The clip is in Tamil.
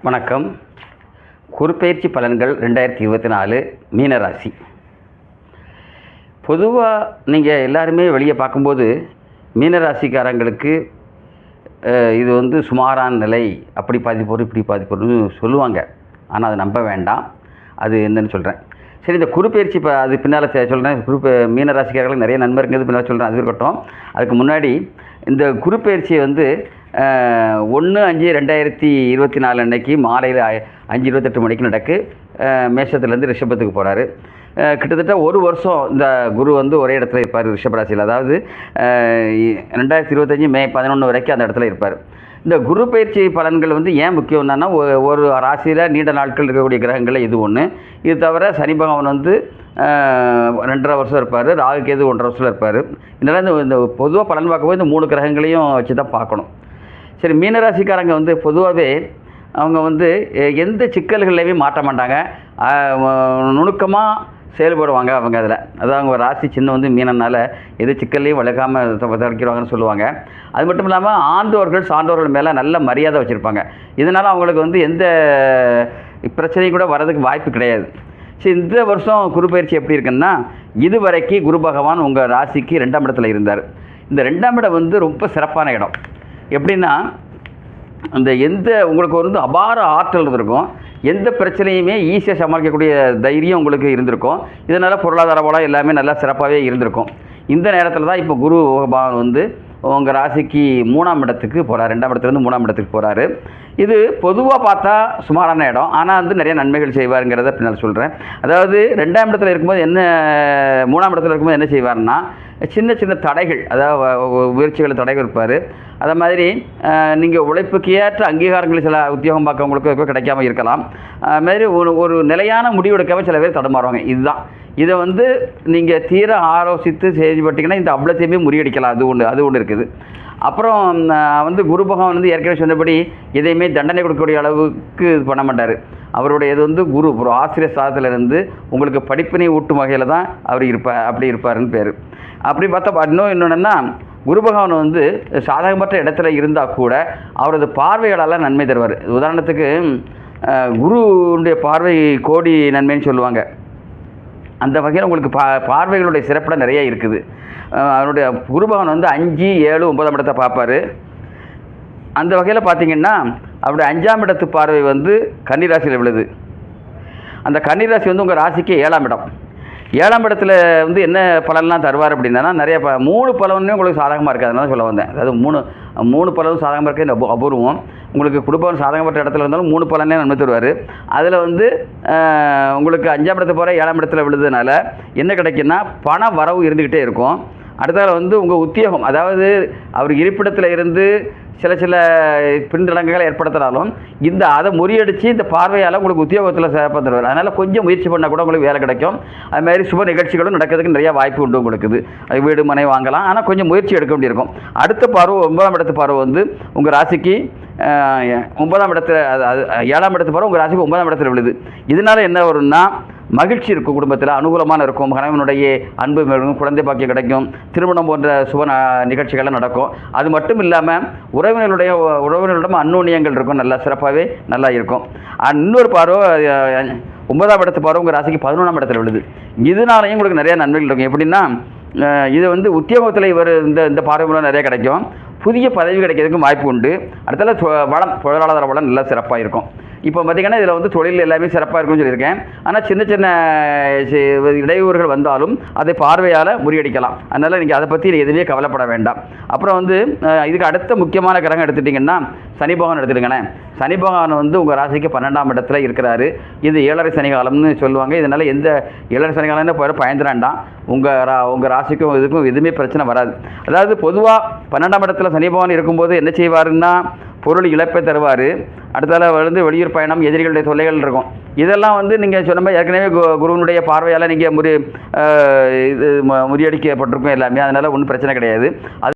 வணக்கம். குருப்பெயர்ச்சி பலன்கள் 2024 மீனராசி. பொதுவாக நீங்கள் எல்லாருமே வெளியே பார்க்கும்போது மீனராசிக்காரங்களுக்கு இது சுமாரான நிலை, அப்படி பாதிப்போம் இப்படி பாதிப்போம்னு சொல்லுவாங்க. ஆனால் அதை நம்ப வேண்டாம். அது என்னன்னு சொல்கிறேன். சரி, இந்த குருப்பெயர்ச்சி அது பின்னால் சொல்கிறேன். மீனராசிக்காரர்களுக்கு நிறைய நன்மை இருக்கிறது பின்னால் சொல்கிறேன். அது இருக்கட்டும். அதுக்கு முன்னாடி இந்த குருப்பெயர்ச்சியை 1/5/2024 அன்னைக்கு மாலையில் 5:28 மணிக்கு நடக்கு. மேஷத்துலேருந்து ரிஷபத்துக்கு போகிறாரு. கிட்டத்தட்ட ஒரு வருஷம் இந்த குரு ஒரே இடத்துல இருப்பார், ரிஷபராசியில். அதாவது 2025 மே 11 வரைக்கும் அந்த இடத்துல இருப்பார். இந்த குரு பயிற்சி பலன்கள் ஏன் முக்கியம்னா, ஒரு ராசியில் நீண்ட நாட்கள் இருக்கக்கூடிய கிரகங்களில் இது ஒன்று. இது தவிர சனி பகவான் 2.5 வருஷம் இருப்பார், ராகு கேது 1.5 வருஷத்தில் இருப்பார். இதனால் இந்த பொதுவாக பலன் பார்க்கும்போது இந்த 3 கிரகங்களையும் வச்சு தான் பார்க்கணும். சரி, மீனராசிக்காரங்க பொதுவாகவே அவங்க எந்த சிக்கல்கள்லையுமே மாட்ட மாட்டாங்க. நுணுக்கமாக செயல்படுவாங்க அவங்க அதில். அதாவது அவங்க ராசி சின்ன மீனனால எது சிக்கல்லையும் வளர்க்காமல் தடுக்கிறாங்கன்னு சொல்லுவாங்க. அது மட்டும் இல்லாமல் ஆண்டோர்கள் சான்றோர்கள் மேலே நல்ல மரியாதை வச்சுருப்பாங்க. இதனால் அவங்களுக்கு எந்த பிரச்சனையும் கூட வர்றதுக்கு வாய்ப்பு கிடையாது. சரி, இந்த வருஷம் குரு பயிற்சி எப்படி இருக்குன்னா, இதுவரைக்கும் குரு பகவான் உங்கள் ராசிக்கு 2ஆம் இடத்துல இருந்தார். இந்த 2ஆம் இடம் ரொம்ப சிறப்பான இடம். எப்படின்னா, அந்த உங்களுக்கு அபார ஆற்றல் இருக்கும். எந்த பிரச்சனையுமே ஈஸியாக சமாளிக்கக்கூடிய தைரியம் உங்களுக்கு இருந்திருக்கும். இதனால் பொருளாதார வளம் எல்லாமே நல்லா சிறப்பாகவே இருந்திருக்கும். இந்த நேரத்தில் தான் இப்போ குரு பகவான் உங்கள் ராசிக்கு 3ஆம் இடத்துக்கு போகிறார். 2ஆம் இடத்துலேருந்து 3ஆம் இடத்துக்கு போகிறாரு. இது பொதுவாக பார்த்தா சுமாரான இடம், ஆனால் நிறைய நன்மைகள் செய்வாருங்கிறத பின்னால் சொல்கிறேன். அதாவது 2ஆம் இடத்துல இருக்கும்போது 3ஆம் இடத்துல இருக்கும்போது என்ன செய்வார்னா, சின்ன சின்ன தடைகள், அதாவது முயற்சிகள் தடைகள் இருப்பார். அதை மாதிரி நீங்கள் உழைப்புக்கு ஏற்ற அங்கீகாரங்கள் சில உத்தியோகம் பார்க்கவங்களுக்கு கிடைக்காம இருக்கலாம். அதுமாதிரி ஒரு நிலையான முடிவு எடுக்காமல் சில பேர் தடுமாறுவாங்க. இதுதான் இதை நீங்கள் தீர ஆலோசித்து செயல்பட்டிங்கன்னா இந்த அவ்வளோத்தையுமே முறியடிக்கலாம். அது ஒன்று இருக்குது. அப்புறம் குரு பகவான் ஏற்கனவே சொன்னபடி எதையுமே தண்டனை கொடுக்கக்கூடிய அளவுக்கு இது பண்ண மாட்டார். அவருடைய குரு ஒரு ஆசிரியர் ஸ்தானத்திலிருந்து உங்களுக்கு படிப்பினை ஊட்டும் வகையில் தான் அவர் அப்படி இருப்பாருன்னு பேர். அப்படி பார்த்தா இன்னொன்னா, குரு பகவான் சாதகமற்ற இடத்துல இருந்தால் கூட அவரது பார்வைகளால் நன்மை தருவார். உதாரணத்துக்கு குருவுடைய பார்வை கோடி நன்மைன்னு சொல்லுவாங்க. அந்த வகையில் உங்களுக்கு பார்வைகளுடைய சிறப்பிட நிறைய இருக்குது. அவருடைய குரு பகவான் 5, 7, 9ஆம் இடத்தை பார்ப்பார். அந்த வகையில் பார்த்திங்கன்னா அவருடைய 5ஆம் இடத்து பார்வை கன்னிராசியில் விழுது. அந்த கன்னிராசி உங்கள் ராசிக்கு 7ஆம் இடம். 7ஆம் இடத்துல என்ன பலன்லாம் தருவார் அப்படின்னா, நிறைய 3 பலனுமே உங்களுக்கு சாதகமாக இருக்குது. அதனால சொல்ல வந்தேன். அதாவது 3 பலனும் சாதகமாக இருக்குது. அபூர்வம். உங்களுக்கு குடும்பம் சாதகப்பட்ட இடத்துல இருந்தாலும் 3 பலனே நன்மை தருவார். அதில் உங்களுக்கு 5ஆம் இடத்துல போகிற 7ஆம் இடத்துல விழுதுனால என்ன கிடைக்குன்னா, பண வரவு இருந்துக்கிட்டே இருக்கும். அடுத்தது உங்கள் உத்தியோகம், அதாவது அவர் இருப்பிடத்தில் இருந்து சில பின்தடங்களை ஏற்படுத்தினாலும் அதை முறியடித்து இந்த பார்வையால் உங்களுக்கு உத்தியோகத்தில் சிறப்பாக தருவார். அதனால் கொஞ்சம் முயற்சி பண்ணால் கூட உங்களுக்கு வேலை கிடைக்கும். அதுமாதிரி சுப நிகழ்ச்சிகளும் நடக்கிறதுக்கு நிறையா வாய்ப்பு உண்டு உங்களுக்கு. அது வீடு மனை வாங்கலாம், ஆனால் கொஞ்சம் முயற்சி எடுக்க வேண்டியிருக்கும். அடுத்த பார்வை 9ஆம் இடத்து பார்வை உங்கள் ராசிக்கு 9ஆம் இடத்துல, அது 7ஆம் இடத்து பார்வை உங்கள் ராசிக்கு 9ஆம் இடத்துல விழுது. இதனால் என்ன வரும்னா, மகிழ்ச்சி இருக்கும், குடும்பத்தில் அனுகூலமான இருக்கும், கணவனுடைய அன்பு மேலும், குழந்தை பாக்கியம் கிடைக்கும், திருமணம் போன்ற சுப நிகழ்ச்சிகள்லாம் நடக்கும். அது மட்டும் இல்லாமல் உறவினர்களிடம் அந்நுண்ணியங்கள் இருக்கும், நல்லா சிறப்பாகவே நல்லா இருக்கும். இன்னொரு பார்வை 9ஆம் இடத்து பார்வை உங்கள் ராசிக்கு 11ஆம் இடத்துல விழுது. இதனாலையும் உங்களுக்கு நிறையா நன்மைகள் இருக்கும். எப்படின்னா, இது உத்தியோகத்தில் இவர் இந்த பார்வை மூலம் நிறைய கிடைக்கும். புதிய பதவி கிடைக்கிறதுக்கும் வாய்ப்பு உண்டு. அடுத்தால பொருளாதார வளம் நல்லா சிறப்பாக இருக்கும். இப்போ பார்த்திங்கன்னா இதில் தொழில் எல்லாமே சிறப்பாக இருக்குன்னு சொல்லியிருக்கேன். ஆனால் சின்ன சின்ன இடையூறுகள் வந்தாலும் அதை பார்வையால் முறியடிக்கலாம். அதனால் நீங்கள் அதை பற்றி எதுவுமே கவலைப்பட வேண்டாம். அப்புறம் இதுக்கு அடுத்த முக்கியமான கிரகம் எடுத்துட்டிங்கன்னா சனி பகவான் எடுத்துக்கிங்களேன். சனி பகவான் உங்கள் ராசிக்கு 12ஆம் இடத்துல இருக்கிறாரு. இது 7.5 சனி காலம்னு சொல்லுவாங்க. இதனால் எந்த 7.5 சனி காலம்னு பயந்து வேண்டாம். உங்கள் ராசிக்கும் இதுக்கும் எதுவுமே பிரச்சனை வராது. அதாவது பொதுவாக 12ஆம் இடத்துல சனி பகவான் இருக்கும்போது என்ன செய்வாருன்னா, பொருள் இழப்பை தருவார். அடுத்தால வெளியூர் பயணம், எதிரிகளுடைய தொல்லைகள் இருக்கும். இதெல்லாம் நீங்கள் சொன்ன மாதிரி ஏற்கனவே குருவனுடைய பார்வையால் நீங்கள் முறியடிக்கப்பட்டிருக்கும் எல்லாமே. அதனால் ஒன்றும் பிரச்சனை கிடையாது.